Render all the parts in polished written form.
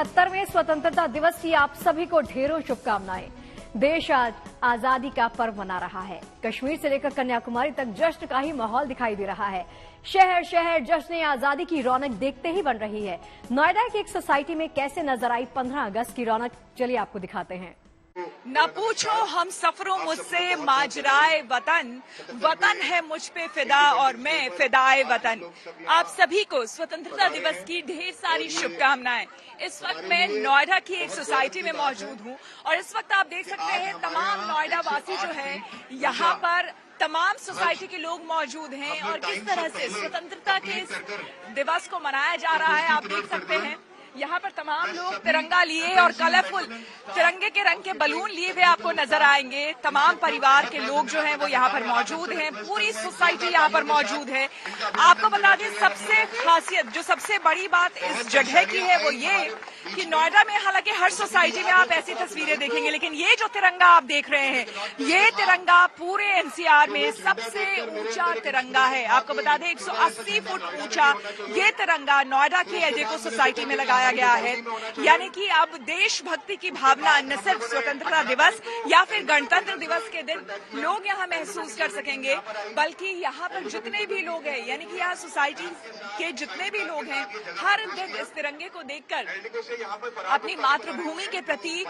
71वें स्वतंत्रता दिवस की आप सभी को ढेरों शुभकामनाएं। देश आज आजादी का पर्व मना रहा है। कश्मीर से लेकर कन्याकुमारी तक जश्न का ही माहौल दिखाई दे रहा है। शहर शहर जश्न आजादी की रौनक देखते ही बन रही है। नोएडा की एक सोसाइटी में कैसे नजर आई 15 अगस्त की रौनक, चलिए आपको दिखाते हैं। न पूछो हम सफरों मुझसे माजराए वतन, वतन है मुझ पे फिदा और मैं फिदाए वतन। आप सभी को स्वतंत्रता दिवस की ढेर सारी शुभकामनाएं। इस वक्त मैं नोएडा की एक सोसाइटी में मौजूद हूं और इस वक्त आप देख सकते हैं तमाम नोएडा वासी जो है यहाँ पर तमाम सोसाइटी के लोग मौजूद हैं और किस तरह से स्वतंत्रता के इस दिवस को मनाया जा रहा है आप देख सकते हैं। यहाँ पर तमाम लोग तिरंगा लिए और कलरफुल तिरंगे के रंग के बलून लिए हुए आपको नजर आएंगे। तमाम परिवार के लोग जो हैं वो यहाँ पर मौजूद हैं, पूरी सोसाइटी यहाँ पर मौजूद है। आपको बता दें सबसे खासियत जो सबसे बड़ी बात इस जगह की है वो ये कि नोएडा में हालांकि हर सोसाइटी में आप ऐसी तस्वीरें देखेंगे, लेकिन ये जो तिरंगा आप देख रहे हैं ये तिरंगा पूरे एनसीआर में सबसे ऊंचा तिरंगा है। आपको बता दें 180 फुट ऊंचा ये तिरंगा नोएडा की एजेको सोसाइटी में लगाया गया है। यानी कि अब देशभक्ति की भावना न सिर्फ स्वतंत्रता दिवस या फिर गणतंत्र दिवस के दिन लोग यहाँ महसूस कर सकेंगे, बल्कि यहाँ पर जितने भी लोग हैं यानी कि यहाँ सोसाइटी के जितने भी लोग हैं हर दिन इस तिरंगे को देखकर अपनी मातृभूमि के प्रति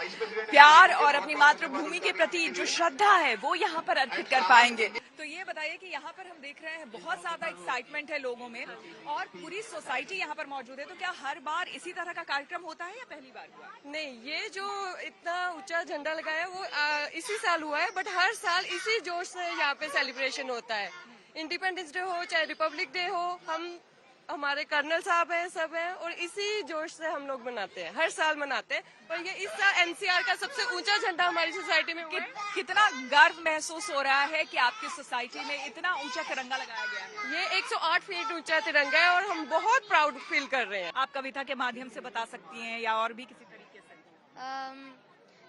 प्यार और अपनी मातृभूमि के प्रति जो श्रद्धा है वो यहाँ पर अर्पित कर पाएंगे। तो ये बताइए कि यहाँ पर हम देख रहे हैं बहुत ज्यादा एक्साइटमेंट है लोगों में और पूरी सोसाइटी यहाँ पर मौजूद है। तो क्या हर बार इसी तरह का कार्यक्रम होता है या पहली बार हुआ? नहीं, ये जो इतना ऊंचा झंडा लगाया वो इसी साल हुआ है, बट हर साल इसी जोश से यहाँ पे सेलिब्रेशन होता है। इंडिपेंडेंस डे हो चाहे रिपब्लिक डे हो, हमारे कर्नल साहब हैं, सब हैं और इसी जोश से हम लोग मनाते हैं, हर साल मनाते हैं। पर ये इस साल एनसीआर का सबसे ऊंचा झंडा हमारी सोसाइटी में कितना गर्व महसूस हो रहा है कि आपकी सोसाइटी में इतना ऊंचा तिरंगा लगाया गया है। ये 108 फीट ऊंचा तिरंगा है और हम बहुत प्राउड फील कर रहे हैं। आप कविता के माध्यम से बता सकती हैं या और भी किसी तरीके से?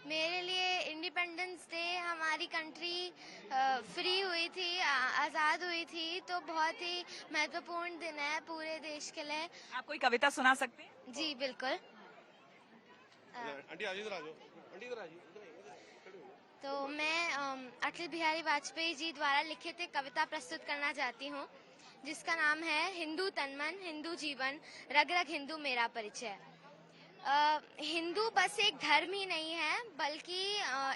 मेरे लिए इंडिपेंडेंस डे हमारी कंट्री फ्री हुई थी, आज़ाद हुई थी, तो बहुत ही महत्वपूर्ण दिन है पूरे देश के लिए। आप कोई कविता सुना सकते हैं? जी बिल्कुल। तो मैं अटल बिहारी वाजपेयी जी द्वारा लिखित एक कविता प्रस्तुत करना चाहती हूँ जिसका नाम है हिंदू तन मन हिंदू जीवन, रग रग हिंदू मेरा परिचय। हिंदू बस एक धर्म ही नहीं है बल्कि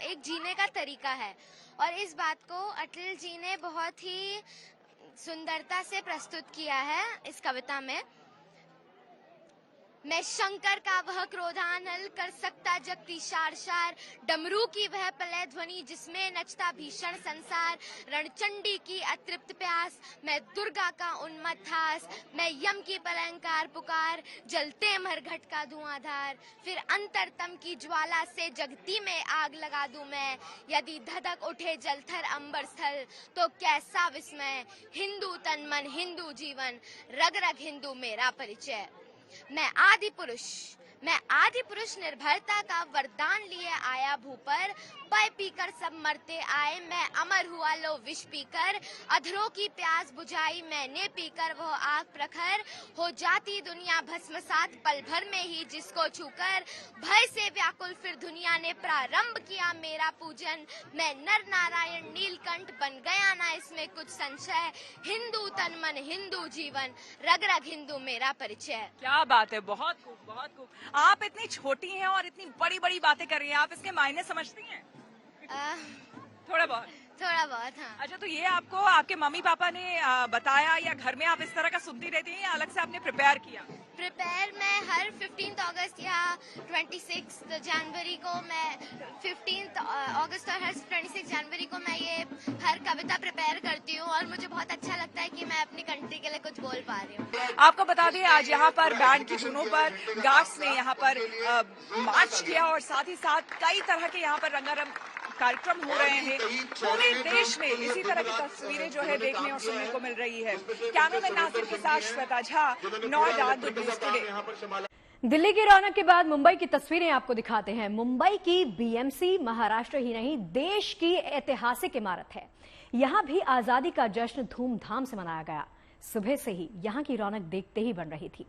एक जीने का तरीका है और इस बात को अटल जी ने बहुत ही सुंदरता से प्रस्तुत किया है इस कविता में। मैं शंकर का वह क्रोधानल कर सकता जगती शार शार, डमरू की वह प्रलय ध्वनि जिसमें नचता भीषण संसार, रणचंडी की अतृप्त प्यास, मैं दुर्गा का उन्मत्त हास, मैं यम की पलंकार पुकार, जलते मरघट का धुआंधार, फिर अंतरतम की ज्वाला से जगती में आग लगा दूं मैं, यदि धधक उठे जलथर अंबर स्थल तो कैसा विस्मय, हिंदू तन मन हिंदू जीवन, रग रग हिंदू मेरा परिचय। मैं आदि पुरुष निर्भरता का वरदान लिए आया भू पर, पय पीकर सब मरते आए मैं अमर हुआ लो विष पीकर, अधरों की प्यास बुझाई मैंने पीकर वो आग प्रखर, हो जाती दुनिया भस्मसात पल भर में ही जिसको छूकर, भय से व्याकुल फिर दुनिया ने प्रारंभ किया मेरा पूजन, मैं नर नारायण नीलकंठ बन गया ना इसमें कुछ संशय, हिंदू तन मन हिंदू जीवन, रग रग हिंदू मेरा परिचय। क्या बात है, बहुत खूब बहुत खूब। आप इतनी छोटी हैं और इतनी बड़ी बड़ी बातें कर रही हैं, आप इसके मायने समझती हैं? थोड़ा बहुत हाँ। अच्छा, तो ये आपको आपके मम्मी पापा ने बताया या घर में आप इस तरह का सुनती रहती हैं या अलग से आपने प्रिपेयर किया? प्रिपेयर मैं हर 15 अगस्त या 26 जनवरी को मैं 15 अगस्त और हर 26 जनवरी को मैं ये हर कविता प्रिपेयर करती हूँ और मुझे बहुत अच्छा लगता है कि मैं अपनी कंट्री के लिए कुछ बोल पा रही हूँ। आपको बता दें आज यहाँ पर बैंड की धुनों पर गार्ड्स ने यहाँ पर मार्च किया और साथ ही साथ कई तरह के यहाँ पर रंगारंग कार्यक्रम हो रहे हैं। पूरे देश में इसी तरह की तस्वीरें जो है देखने और सुनने को मिल रही है। कैमरामैन नासिर के साथ Shweta Jha, Noida, good news today. Delhi की रौनक के बाद मुंबई की तस्वीरें आपको दिखाते हैं। मुंबई की बीएमसी महाराष्ट्र ही नहीं देश की ऐतिहासिक इमारत है। यहां भी आजादी का जश्न धूमधाम से मनाया गया। सुबह से ही यहां की रौनक देखते ही बन रही थी।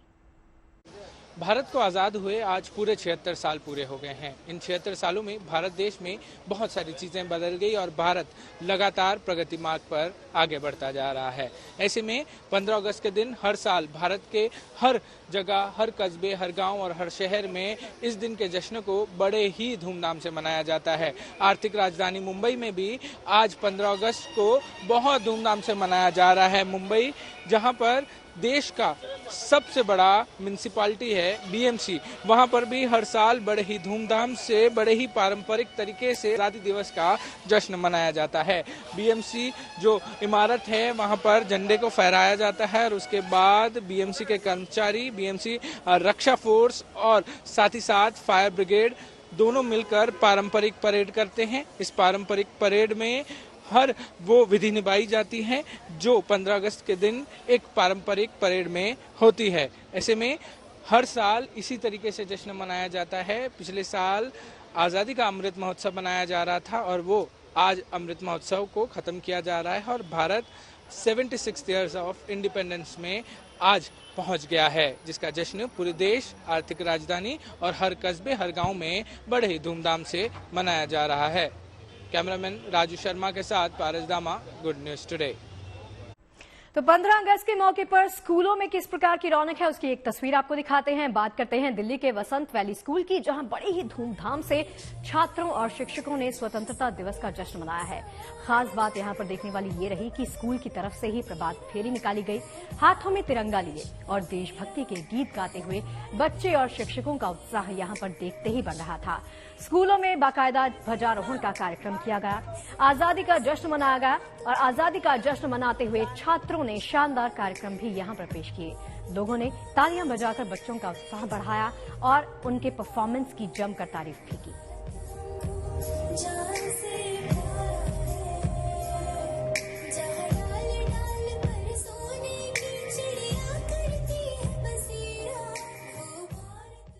भारत को आज़ाद हुए आज पूरे 76 साल पूरे हो गए हैं। इन 76 सालों में भारत देश में बहुत सारी चीज़ें बदल गई और भारत लगातार प्रगति मार्ग पर आगे बढ़ता जा रहा है। ऐसे में 15 अगस्त के दिन हर साल भारत के हर जगह, हर कस्बे, हर गांव और हर शहर में इस दिन के जश्न को बड़े ही धूमधाम से मनाया जाता है। आर्थिक राजधानी मुंबई में भी आज 15 अगस्त को बहुत धूमधाम से मनाया जा रहा है। मुंबई, जहां पर देश का सबसे बड़ा म्युनिसिपैलिटी है बीएमसी, वहां पर भी हर साल बड़े ही धूमधाम से, बड़े ही पारंपरिक तरीके से आज़ादी दिवस का जश्न मनाया जाता है। बीएमसी जो इमारत है वहां पर झंडे को फहराया जाता है और उसके बाद बीएमसी के कर्मचारी, बीएमसी रक्षा फोर्स और साथ ही साथ फायर ब्रिगेड दोनों मिलकर पारंपरिक परेड करते हैं। इस पारंपरिक परेड में हर वो विधि निभाई जाती है जो 15 अगस्त के दिन एक पारंपरिक परेड में होती है। ऐसे में हर साल इसी तरीके से जश्न मनाया जाता है। पिछले साल आज़ादी का अमृत महोत्सव मनाया जा रहा था और वो आज अमृत महोत्सव को ख़त्म किया जा रहा है और भारत 76 ईयर्स ऑफ इंडिपेंडेंस में आज पहुंच गया है, जिसका जश्न पूरे देश, आर्थिक राजधानी और हर कस्बे, हर गांव में बड़े ही धूमधाम से मनाया जा रहा है। कैमरामैन राजू शर्मा के साथ पारस दामा, गुड न्यूज टुडे। तो 15 अगस्त के मौके पर स्कूलों में किस प्रकार की रौनक है उसकी एक तस्वीर आपको दिखाते हैं। बात करते हैं दिल्ली के वसंत वैली स्कूल की, जहां बड़े ही धूमधाम से छात्रों और शिक्षकों ने स्वतंत्रता दिवस का जश्न मनाया है। खास बात यहां पर देखने वाली ये रही कि स्कूल की तरफ से ही प्रभात फेरी निकाली गई, हाथों में तिरंगा लिए और देशभक्ति के गीत गाते हुए बच्चे और शिक्षकों का उत्साह यहां पर देखते ही बढ़ रहा था। स्कूलों में बाकायदा ध्वजारोहण का कार्यक्रम किया गया, आजादी का जश्न मनाया गया और आजादी का जश्न मनाते हुए छात्रों ने शानदार कार्यक्रम भी यहां पर पेश किए। लोगों ने तालियां बजाकर बच्चों का उत्साह बढ़ाया और उनके परफॉर्मेंस की जमकर तारीफ भी की।